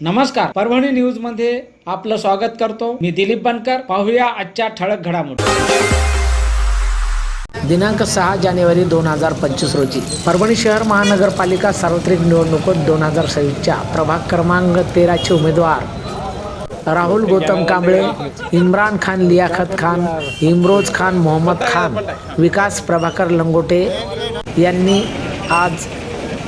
नमस्कार, परभणी न्यूज मध्ये आपलं स्वागत करतो। मी दिलीप बनकर। पाहूया आजच्या ठळक घडामोडी। दिनांक 6 जानेवारी 2025 रोजी परभणी शहर महानगरपालिका सार्वत्रिक निवडणुकीत 2026च्या प्रभाग क्रमांक 13 चे उमेदवार राहुल गौतम कांबळे, इम्रान खान लियाकत खान, इमरोज खान मोहम्मद खान, विकास प्रभाकर लंगोटे यांनी आज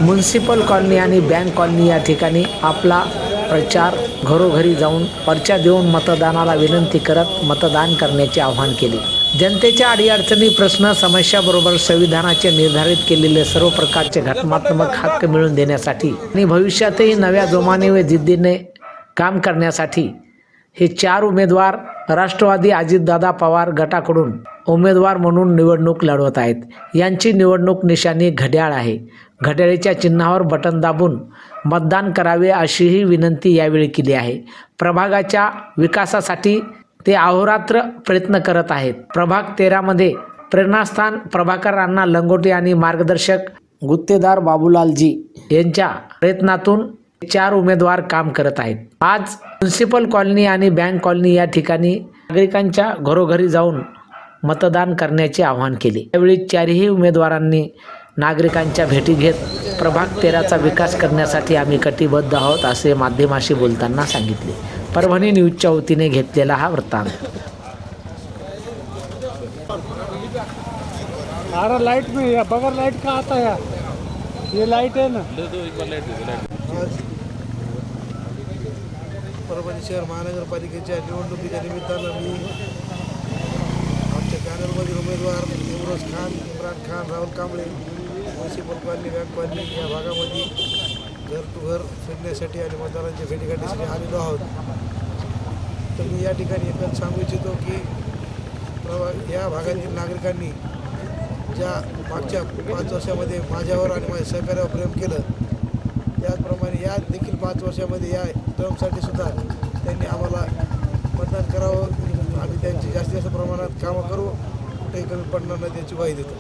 म्युनिसिपल कॉलनी आणि बँक कॉलनी या ठिकाणी आपला प्रचार घरोघरी जाऊन पर्चा देऊन मतदानाला विनंती करत मतदान करण्याचे आवाहन केले। जनतेच्या अडीअडचणी प्रश्न समस्याबरोबर संविधानाचे निर्धारित केलेले सर्व प्रकारचे घटनात्मक हक्क मिळवून देण्यासाठी आणि भविष्यातही नव्या जोमाने व जिद्दीने काम करण्यासाठी हे 4 उमेदवार राष्ट्रवादी अजितदादा पवार गटाकडून उमेदवार म्हणून निवडणूक लढवत आहेत। यांची निवडणूक निशाणी घड्याळ आहे। घड्याळीच्या चिन्हावर बटन दाबून मतदान करावे अशीही विनंती यावेळी केली आहे। प्रभागाच्या विकासासाठी ते अहोरात्र प्रयत्न करत आहेत। प्रभाग 13 मध्ये प्रेरणास्थान प्रभाकर अण्णा लंगोटे आणि मार्गदर्शक गुत्तेदार बाबूलालजी यांच्या प्रयत्नातून 4 उमेदवार काम करत आहेत। आज म्युनिसिपल कॉलनी आणि बँक कॉलनी या ठिकाणी नागरिकांच्या घरोघरी जाऊन मतदान करण्याचे आवाहन केले। यावेळी 4ही उमेदवारांनी नागरिकांच्या भेटी घेत प्रभाग 13चा विकास करण्यासाठी आम्ही कटिबद्ध आहोत असे माध्यमाशी बोलताना सांगितले। परभणी न्यूजच्या वतीने घेतलेला हा वृत्तांत। लाइट में या बगैर लाइट का आता है, ये लाइट है ना। परभणी शहर महानगरपालिकेच्या निवडणुकीच्या निमित्तानं मी आमच्या पॅनलमधील उमेदवार Imroz Khan, Imran Khan, Rahul Kamble municipal colony bank colony या भागामध्ये घर टू घर फिरण्यासाठी आणि मतदारांच्या भेटीगाठीसाठी आलेलो आहोत। तर मी या ठिकाणी एकच सांगू इच्छितो की या भागातील नागरिकांनी ज्या मागच्या 5 वर्षामध्ये माझ्यावर आणि माझ्या सहकार्यावर प्रेम केलं, त्याचप्रमाणे या देखील 5 वर्षामध्ये या टर्मसाठी सुद्धा त्यांनी आम्हाला मतदान करावं। आम्ही त्यांची जास्त प्रमाणात कामं करू, कुठेही कमी पडणार नाही त्याची ग्वाही देतो।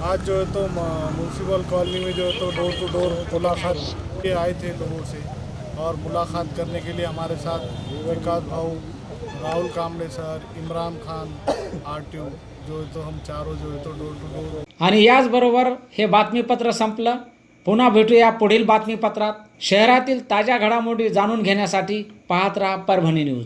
आज जो है तो म्यूनसिपल कॉलोनी में जो है तो डोर टू डोर मुलाकात के आए थे लोगों से, और मुलाकात करने के लिए हमारे साथ विकास भाऊ, राहुल कांबळे सर, इमरान खान आरटीओ जो है तो हम चारों जो है तो डोर टू डोर। आणि याचबरोबर हे बातमीपत्र संपलं। पुन्हा भेटूया पुढील बातमीपत्रात। शहरातील ताज्या घडामोडी जाणून घेण्यासाठी पाहत रहा परभणी न्यूज।